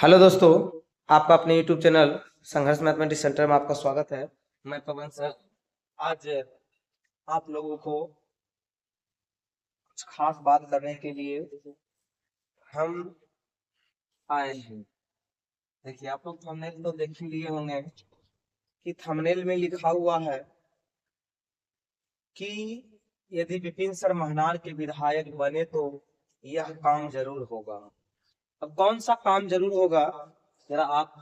Hello दोस्तों, आपका अपने यूट्यूब चैनल संघर्ष मैथमेटिक्स सेंटर में आपका स्वागत है। मैं पवन सर आज आप लोगों को कुछ खास बात करने के लिए हम आए हैं। देखिए, आप लोग थंबनेल तो देख ही लिए होंगे कि थंबनेल में लिखा हुआ है कि यदि विपिन सर महनार के विधायक बने तो यह काम जरूर होगा। अब कौन सा काम जरूर होगा, जरा आप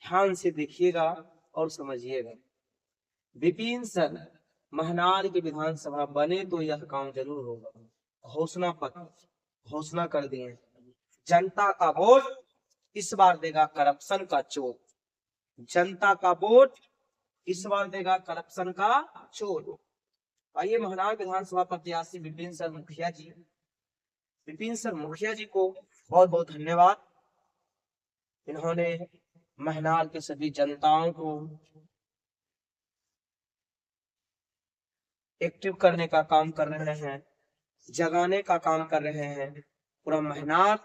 ध्यान से देखिएगा और समझिएगा। विपिन सर महनार के विधानसभा बने तो यह काम जरूर होगा। घोषणा पत्र घोषणा कर दिए, जनता का वोट इस बार देगा करप्शन का चोट। जनता का वोट इस बार देगा करप्शन का चोट। आइए, महनार विधानसभा प्रत्याशी विपिन सर मुखिया जी को बहुत बहुत धन्यवाद। इन्होंने महनार के सभी जनताओं को एक्टिव करने का काम कर रहे हैं, जगाने का काम कर रहे हैं। पूरा महनार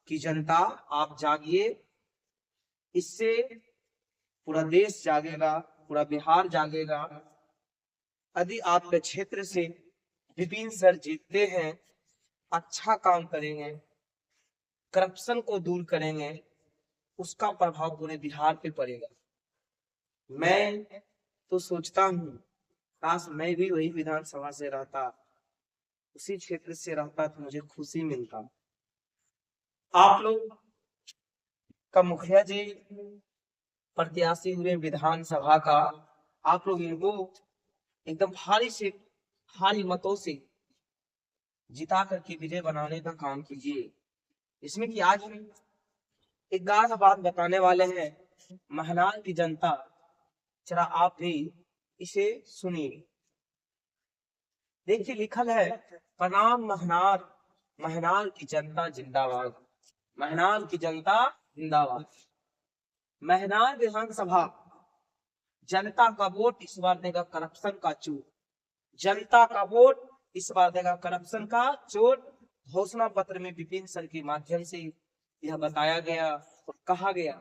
की जनता आप जागिए, इससे पूरा देश जागेगा, पूरा बिहार जागेगा। यदि आपके क्षेत्र से विपिन सर जीतते हैं, अच्छा काम करेंगे, करप्शन को दूर करेंगे, उसका प्रभाव पूरे बिहार पे पड़ेगा। मैं तो सोचता हूँ काश मैं भी वही विधानसभा से रहता, उसी क्षेत्र से रहता तो मुझे खुशी मिलता। आप लोग का मुखिया जी प्रत्याशी हुए विधानसभा का, आप लोग इनको एकदम भारी मतों से जिता करके विजय बनाने का काम कीजिए। इसमें कि आज हम एक गाढ़ बात बताने वाले हैं महनार की जनता, जरा आप भी इसे सुनिए। देखिए, लिखल है, प्रणाम महनार, महनार की जनता जिंदाबाद, महनार की जनता जिंदाबाद। महनार विधानसभा, जनता का वोट इस बार देगा करप्शन का चोट। जनता का वोट इस बार देगा करप्शन का चोट। घोषणा पत्र में विपिन सर के माध्यम से यह बताया गया और कहा गया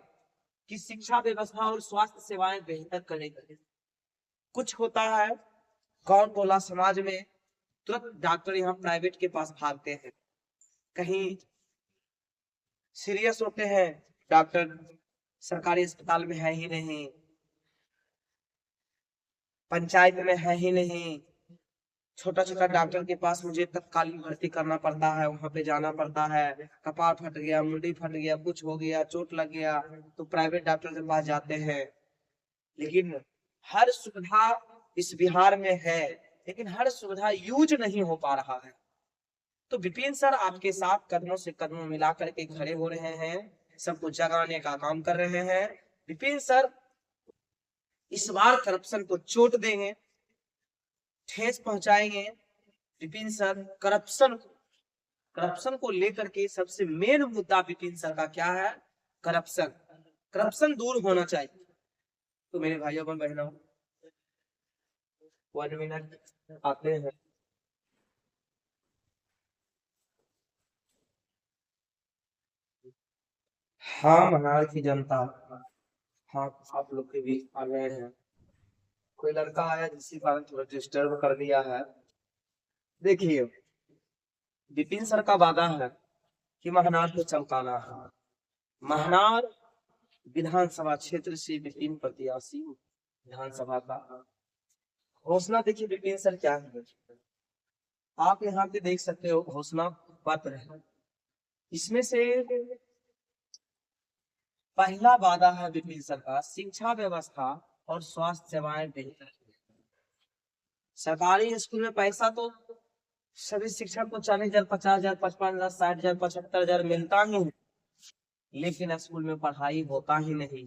कि शिक्षा व्यवस्था और स्वास्थ्य सेवाएं बेहतर करेंगे। कुछ होता है गांव टोला समाज में, तुरंत डॉक्टर यहाँ प्राइवेट के पास भागते हैं। कहीं सीरियस होते हैं, डॉक्टर सरकारी अस्पताल में है ही नहीं, पंचायत में है ही नहीं। छोटा छोटा डॉक्टर के पास मुझे तत्कालीन भर्ती करना पड़ता है, वहां पे जाना पड़ता है। कपार फट गया, मुंडी फट गया, कुछ हो गया, चोट लग गया, तो प्राइवेट डॉक्टर के पास जाते हैं। लेकिन हर सुविधा इस बिहार में है, लेकिन हर सुविधा यूज नहीं हो पा रहा है। तो विपिन सर आपके साथ कदमों से कदमों मिला करके खड़े हो रहे हैं, सबको जगाने का काम कर रहे हैं। विपिन सर इस बार करप्शन को चोट देंगे, ठेस पहुंचाएंगे। विपिन सर करप्शन को लेकर के सबसे मेन मुद्दा विपिन सर का क्या है? करप्शन दूर होना चाहिए। तो मेरे भाइयों और बहनों, 1 मिनट आते हैं। हाँ, महनार की जनता, हाँ, आप लोग के बीच आ गए हैं। कोई लड़का आया जिसके कारण थोड़ा डिस्टर्ब कर दिया है। देखिए, विपिन सर का वादा है कि महनार को चमकाना है। महनार विधानसभा क्षेत्र से विपिन प्रत्याशी विधानसभा का घोषणा, देखिए विपिन सर क्या है, आप यहाँ पे देख सकते हो घोषणा पत्र है। इसमें से पहला वादा है विपिन सर का, शिक्षा व्यवस्था और स्वास्थ्य सेवाएं बेहतर। सरकारी स्कूल में पैसा तो सभी शिक्षक को 40,000, 50,000, 55,000, 60,000, 75,000 मिलता ही है, लेकिन स्कूल में पढ़ाई होता ही नहीं।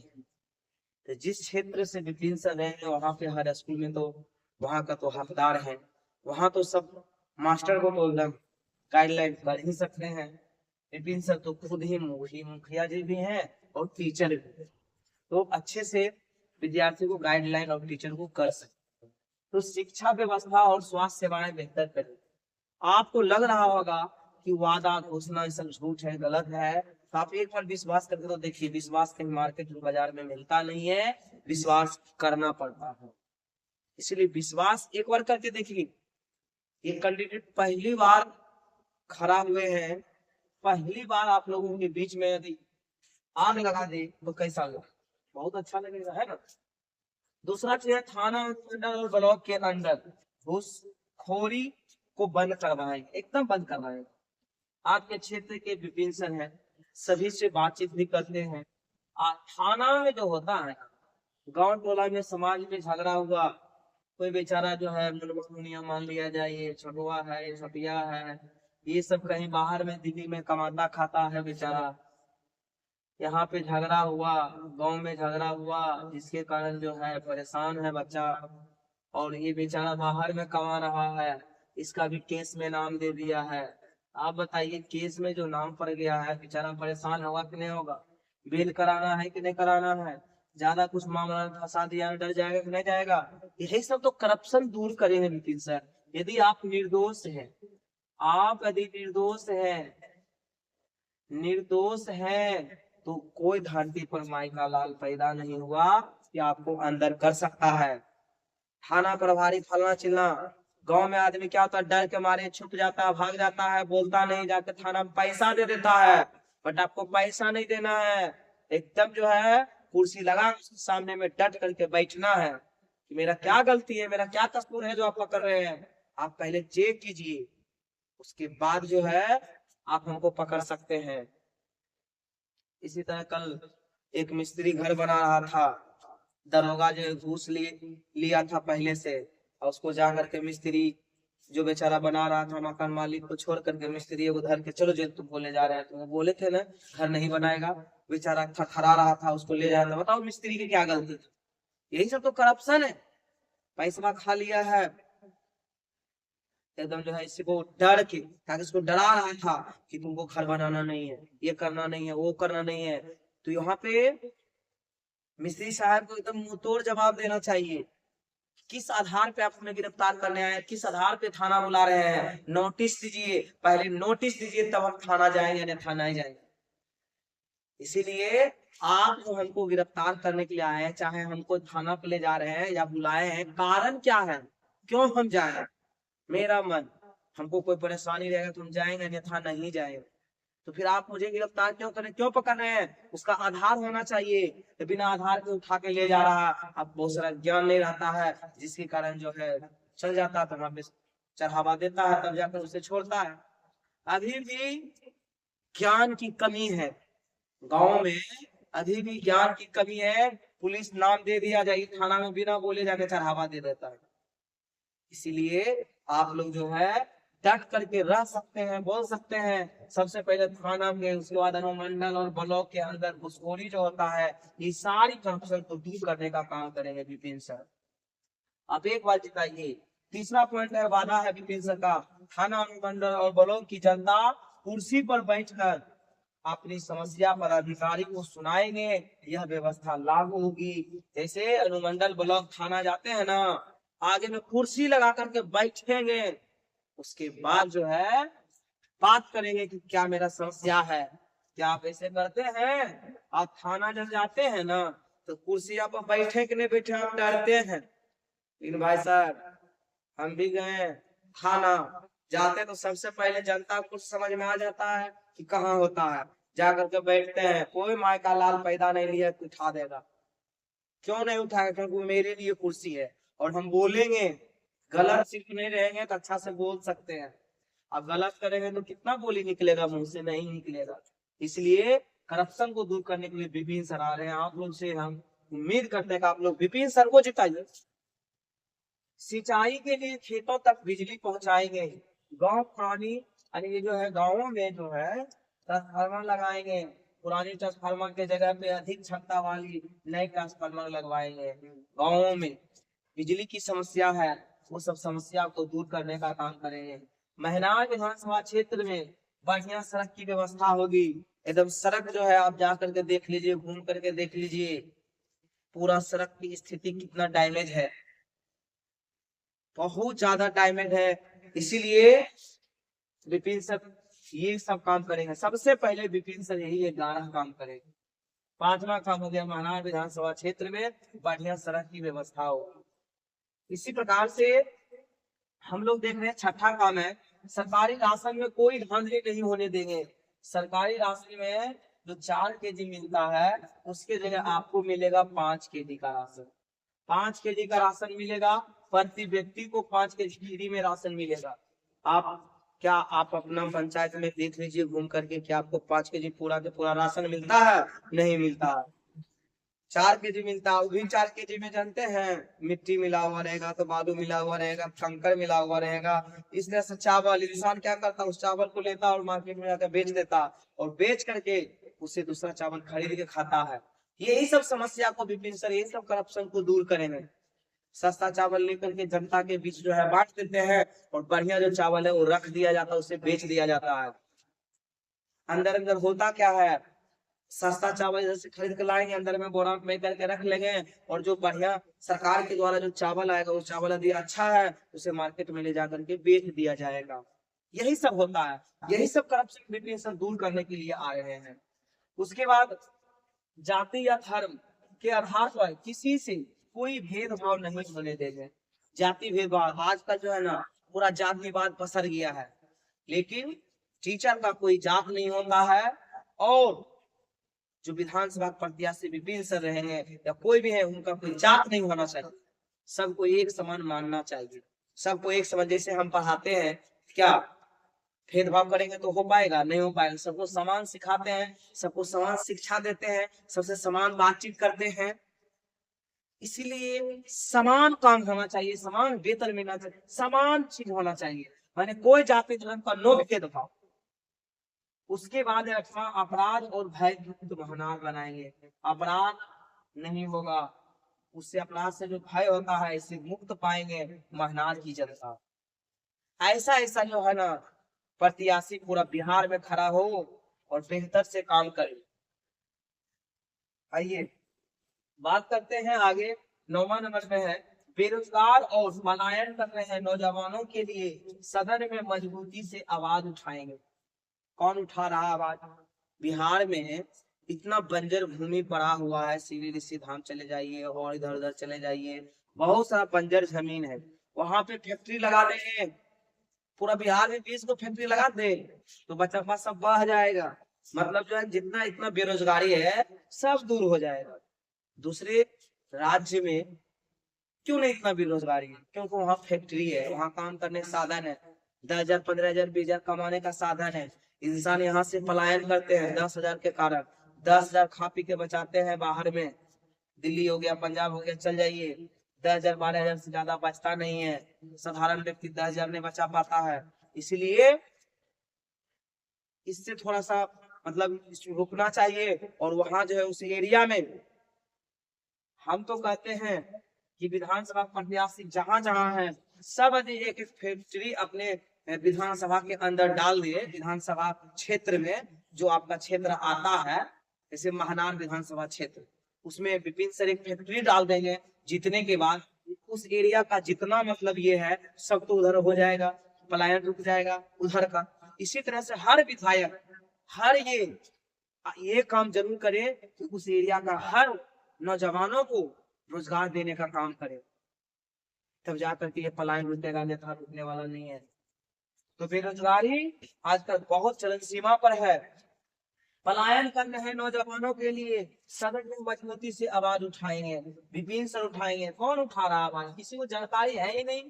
तो जिस क्षेत्र से विपिन सर रहेंगे, वहां पे हर स्कूल में तो वहां का तो हकदार है, वहां तो सब मास्टर को तो एकदम गाइडलाइन कर ही सकते हैं। विपिन सर तो खुद ही मुखिया जी भी हैं और टीचर भी, तो अच्छे से विद्यार्थी को गाइडलाइन और टीचर को कर सकते हैं। तो शिक्षा व्यवस्था और स्वास्थ्य सेवाएं बेहतर करें। आपको लग रहा होगा कि वादा घोषणा सब झूठ है, गलत है, तो आप एक बार विश्वास करके तो देखिए, विश्वास कहीं मार्केट बाजार में मिलता नहीं है, विश्वास करना पड़ता है। इसलिए विश्वास एक बार करके देखिए। ये कैंडिडेट पहली बार खड़ा हुए हैं, पहली बार आप लोगों के बीच में यदि आग लगा दे तो कैसा लगेगा? बहुत अच्छा लगेगा, है ना। दूसरा चीज है थाना मंडल और ब्लॉक के अंदर घूसखोरी को बंद करवाएंगे, एकदम बंद करवाएंगे। आपके क्षेत्र के विपिन सर हैं, सभी से बातचीत भी करते हैं। थाना में जो होता है, गांव टोला में समाज में झगड़ा हुआ, कोई बेचारा जो है मुनिया मान लिया जाए, ये छोटुआ है, ये छोटिया है, ये सब कहीं बाहर में दिल्ली में कमाता खाता है बेचारा। यहाँ पे झगड़ा हुआ, गांव में झगड़ा हुआ, जिसके कारण जो है परेशान है बच्चा, और ये बेचारा बाहर में कमा रहा है, इसका भी केस में नाम दे दिया है। आप बताइए, केस में जो नाम पड़ गया है, बेचारा परेशान होगा कि नहीं होगा? बेल कराना है कि नहीं कराना है? ज्यादा कुछ मामला में फंसा दिया, डर जाएगा कि नहीं जाएगा? यही सब तो करप्शन दूर करेंगे नितिन सर। यदि आप निर्दोष हैं, आप यदि निर्दोष है तो कोई धरती पर माई का लाल पैदा नहीं हुआ कि आपको अंदर कर सकता है। थाना प्रभारी फलना चिलना, गांव में आदमी क्या होता है, डर के मारे छुप जाता है, भाग जाता है, बोलता नहीं, जाके थाना में पैसा दे देता है। बट आपको पैसा नहीं देना है, एकदम जो है कुर्सी लगा उसके सामने में डट करके बैठना है कि मेरा क्या गलती है, मेरा क्या कसूर है जो आप कर रहे हैं। आप पहले चेक कीजिए, उसके बाद जो है आप हमको पकड़ सकते हैं। इसी तरह कल एक मिस्त्री घर बना रहा था, दरोगा जो घूस लिया था पहले से, और उसको जा करके मिस्त्री जो बेचारा बना रहा था, मकान मालिक को छोड़ करके मिस्त्री उधर के चलो जेल तुम बोले जा रहे हैं, तो बोले थे ना घर नहीं बनाएगा, बेचारा थरथरा रहा था, उसको ले जा रहा था। बताओ मिस्त्री की क्या गलती थी? यही सब तो करप्शन है, पैसा खा लिया है एकदम जो है। इसको डर के, ताकि इसको डरा रहा था कि तुमको घर बनाना नहीं है, ये करना नहीं है, वो करना नहीं है। तो यहाँ पे मिस्त्री साहब को एकदम मुंहतोड़ जवाब देना चाहिए। किस आधार पे आप हमें गिरफ्तार करने आए, किस आधार पे थाना बुला रहे हैं? नोटिस दीजिए, पहले नोटिस दीजिए तब हम थाना जाएंगे, नहीं थाना ही जाएंगे। इसीलिए आप जो हमको गिरफ्तार करने के लिए आए हैं, चाहे हमको थाना पे ले जा रहे हैं या बुलाए हैं, कारण क्या है, क्यों हम जाए? मेरा मन, हमको कोई परेशानी रहेगा तो हम जाएंगे, अन्यथा नहीं जाएंगे। तो फिर आप मुझे गिरफ्तार क्यों करें, क्यों पकड़ रहे हैं? उसका आधार होना चाहिए। तो बिना आधार के उठा के ले जा रहा, अब बहुत सारा ज्ञान नहीं रहता है, जिसके कारण जो है चल जाता, तो वहां पे चढ़ावा देता है, तब जाकर उसे छोड़ता है। अभी भी ज्ञान की कमी है गांव में, अभी भी ज्ञान की कमी है। पुलिस नाम दे दिया जाए थाना में, बिना बोले जाके चढ़ावा दे देता है। इसीलिए आप लोग जो है डट करके रह सकते हैं, बोल सकते हैं। सबसे पहले थाना में, उसके बाद अनुमंडल और ब्लॉक के अंदर घुसखोरी जो होता है, ये सारी करप्शन को दूर करने का काम करेंगे विपिन सर। आप एक बात बताइए। तीसरा पॉइंट है, वादा है विपिन सर का, थाना अनुमंडल और ब्लॉक की जनता कुर्सी पर बैठकर अपनी समस्या पर अधिकारी को सुनाएंगे, यह व्यवस्था लागू होगी। जैसे अनुमंडल ब्लॉक थाना जाते हैं ना, आगे में कुर्सी लगा करके बैठेंगे, उसके बाद जो है बात करेंगे कि क्या मेरा समस्या है। क्या आप ऐसे करते हैं? आप थाना जब जाते हैं ना, तो कुर्सिया पर बैठे कि नहीं बैठे आप डरते हैं। लेकिन भाई साहब, हम भी गए थाना, जाते तो सबसे पहले जनता को समझ में आ जाता है कि कहाँ होता है, जा करके बैठते हैं। कोई माय का लाल पैदा नहीं लिया उठा देगा, क्यों नहीं उठाएगा? क्योंकि वो मेरे लिए कुर्सी है, और हम बोलेंगे, गलत सिर्फ नहीं रहेंगे तो अच्छा से बोल सकते हैं। अब गलत करेंगे तो कितना बोली निकलेगा, मुंह से नहीं निकलेगा। इसलिए करप्शन को दूर करने के लिए विपिन सर आ रहे हैं। आप लोग से हम उम्मीद करते हैं कि आप लोग विपिन सर को जिताइए। सिंचाई के लिए खेतों तक बिजली पहुंचाएंगे, गांव पानी, यानी ये जो है गाँवों में जो है ट्रांसफार्मर लगाएंगे, पुरानी ट्रांसफार्मर के जगह पे अधिक क्षमता वाली नई ट्रांसफार्मर लगवाएंगे। गाँवों में बिजली की समस्या है, वो सब समस्या को दूर करने का काम करेंगे। महनार विधानसभा क्षेत्र में बढ़िया सड़क की व्यवस्था होगी, एकदम सड़क जो है आप जा करके देख लीजिए, घूम करके देख लीजिए, पूरा सड़क की स्थिति कितना डैमेज है, बहुत ज्यादा डैमेज है। इसीलिए विपिन सर ये सब काम करेंगे। सबसे पहले विपिन सर यही 11 काम करेंगे। 5वां काम हो गया महानार विधानसभा क्षेत्र में बढ़िया सड़क की व्यवस्था हो। इसी प्रकार से हम लोग देख रहे हैं 6ठा काम है, सरकारी राशन में कोई धांधली नहीं होने देंगे। सरकारी राशन में जो 4 केजी मिलता है उसके जगह आपको मिलेगा 5 केजी का राशन। 5 केजी का राशन मिलेगा, प्रति व्यक्ति को 5 केजी फ्री में राशन मिलेगा। आप अपना पंचायत में देख लीजिए घूम करके, क्या आपको 5 केजी पूरा के पूरा राशन मिलता है? नहीं मिलता है। 4 केजी मिलता है, वो भी 4 केजी में जानते हैं मिट्टी मिला हुआ रहेगा, तो बालू मिला हुआ रहेगा, कंकड़ मिला हुआ रहेगा। इसलिए से चावल इंसान क्या करता है, उस चावल को लेता और मार्केट में जाकर बेच देता, और बेच करके उससे दूसरा चावल खरीद के खाता है। यही सब समस्या को विपिन सर यही सब करप्शन को दूर करेंगे। सस्ता चावल लेकर के जनता के बीच जो है बांट देते हैं, और बढ़िया जो चावल है वो रख दिया जाता है, उसे बेच दिया जाता है। अंदर अंदर होता क्या है, सस्ता चावल जैसे खरीद के लाएंगे, अंदर में बोरा में करके रख लेंगे, और जो बढ़िया सरकार के द्वारा जो चावल आएगा वो चावल यदि अच्छा है उसे मार्केट में ले जाकर के बेच दिया जाएगा। यही सब होता है, यही सब करप्शन विपिन सर दूर करने के लिए आ रहे हैं। उसके बाद जाति या धर्म के आधार पर किसी से कोई भेदभाव नहीं होने देंगे। जाति भेदभाव आजकल जो है ना पूरा जातिवाद पसर गया है, लेकिन टीचर का कोई जात नहीं होता है, और जो विधानसभा प्रत्याशी विपिन सर रहेंगे या कोई भी है उनका कोई जात नहीं होना चाहिए। सबको एक समान मानना चाहिए, सबको एक समान। जैसे हम पढ़ाते हैं, क्या भेदभाव करेंगे तो हो पाएगा? नहीं हो पाएगा। सबको समान सिखाते हैं, सबको समान शिक्षा देते हैं, सबसे समान बातचीत करते हैं। इसीलिए समान काम होना चाहिए, समान वेतन मिलना चाहिए, समान चीज होना चाहिए, माने कोई जाति धर्म का नो भेदभाव। उसके बाद 8वां अपराध और भय मुक्त महानार बनाएंगे। अपराध नहीं होगा, उससे अपराध से जो भय होता है इससे मुक्त पाएंगे महानार की जनता। ऐसा ऐसा जो है ना प्रत्याशी पूरा बिहार में खड़ा हो और बेहतर से काम करे। आइए बात करते हैं आगे। 9वां नंबर पे है बेरोजगार और पलायन कर रहे हैं नौजवानों के लिए सदन में मजबूती से आवाज उठाएंगे। कौन उठा रहा आवाज? बिहार में इतना बंजर भूमि पड़ा हुआ है, सीधी ऋषि धाम चले जाइए और इधर उधर चले जाइए, बहुत सारा बंजर जमीन है। वहां पे फैक्ट्री लगा देंगे, पूरा बिहार में 20 को फैक्ट्री लगा दे तो बच्चा पास सब बह जाएगा। मतलब जो है जितना इतना बेरोजगारी है सब दूर हो जाएगा। दूसरे राज्य में क्यों नहीं इतना बेरोजगारी है? क्योंकि वहाँ फैक्ट्री है, वहाँ काम करने साधन है, 10,000 15,000 20,000 कमाने का साधन है। इंसान यहाँ से पलायन करते हैं 10,000 के कारण, 10,000 खा पी के बचाते हैं बाहर में, दिल्ली हो गया पंजाब हो गया चल जाइए, 10,000 12,000 से ज्यादा बचता नहीं है। साधारण व्यक्ति 10,000 नहीं बचा पाता है। इसलिए इससे थोड़ा सा मतलब रुकना चाहिए, और वहां जो है उस एरिया में हम तो कहते हैं कि विधानसभा प्रत्याशी जहां जहां है सब यदि एक एक फैक्ट्री अपने विधानसभा के अंदर डाल दिए, विधानसभा क्षेत्र में जो आपका क्षेत्र आता है जैसे महानार विधानसभा क्षेत्र, उसमें विपिन सर एक फैक्ट्री डाल देंगे, जीतने के बाद उस एरिया का जितना मतलब ये है सब तो उधर हो जाएगा, पलायन रुक जाएगा उधर का। इसी तरह से हर विधायक हर ये काम जरूर करे कि उस एरिया का हर नौजवानों को रोजगार देने का काम करे, तब जाकर के ये पलायन रुकेगा, अन्यथा रुकने वाला नहीं है। तो बेरोजगारी आजकल बहुत चरम सीमा पर है। पलायन कर रहे नौजवानों के लिए सदन में मजबूती से आवाज उठाएंगे, विपिन सर उठाएंगे। कौन उठा रहा आवाज? किसी को जानकारी है ही नहीं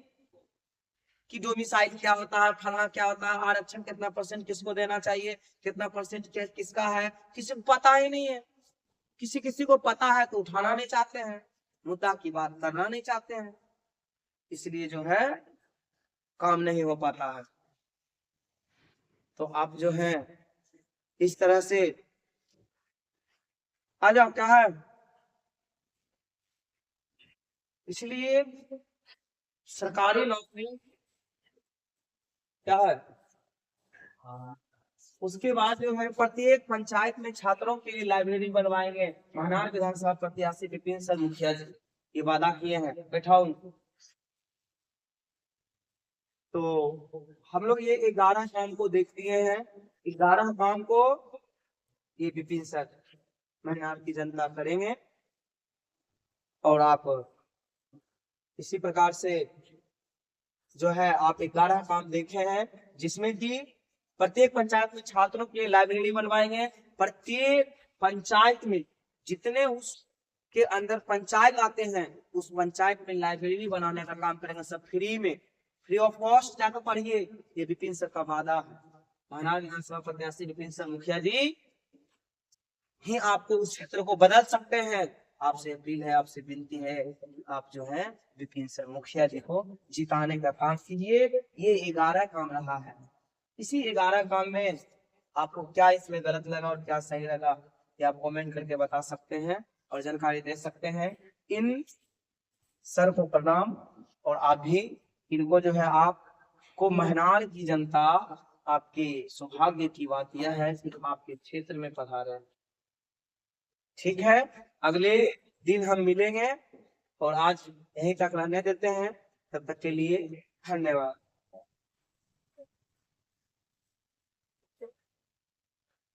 कि डोमिसाइल क्या होता है, फलाना क्या होता है, आरक्षण कितना % किसको देना चाहिए, कितना % किसका है, किसी को पता ही नहीं है। किसी किसी को पता है तो उठाना नहीं चाहते हैं, मुद्दा की बात करना नहीं चाहते हैं, इसलिए जो है काम नहीं हो पाता है। तो आप जो है इस तरह से आ जाओ, क्या है इसलिए सरकारी नौकरी क्या है। उसके बाद जो है प्रत्येक पंचायत में छात्रों के लिए लाइब्रेरी बनवाएंगे। महानार विधानसभा प्रत्याशी विपिन सर मुखिया जी ये वादा किए हैं, बैठाओ उनको। तो हम लोग ये 11 काम को देख लिए हैं। 11 काम को ये विपिन सर महनार की जनता करेंगे। और आप इसी प्रकार से जो है आप 11 काम देखे हैं, जिसमें कि प्रत्येक पंचायत में छात्रों के लिए लाइब्रेरी बनवाएंगे। प्रत्येक पंचायत में जितने उसके अंदर पंचायत आते हैं, उस पंचायत में लाइब्रेरी बनाने का काम करेंगे, सब फ्री में, फ्री ऑफ कॉस्ट जाकर पढ़िए। ये विपिन सर का वादा है। महाराज विधानसभा प्रत्याशी विपिन सर मुखिया जी ही आपको उस क्षेत्र को बदल सकते हैं। आपसे अपील है, आपसे विनती है, आप जो है विपिन सर मुखिया जी को जिताने का काम कीजिए। ये 11 काम रहा है। इसी 11 काम में आपको क्या इसमें गलत लगा और क्या सही लगा, ये आप कमेंट करके बता सकते हैं और जानकारी दे सकते हैं। इन सर को प्रणाम। और आप भी इनको जो है, आपको महनार की जनता, आपके सौभाग्य की बात यह है कि आपके क्षेत्र में पधारे। ठीक है, अगले दिन हम मिलेंगे और आज यहीं तक रहने देते हैं। तब तक के लिए धन्यवाद।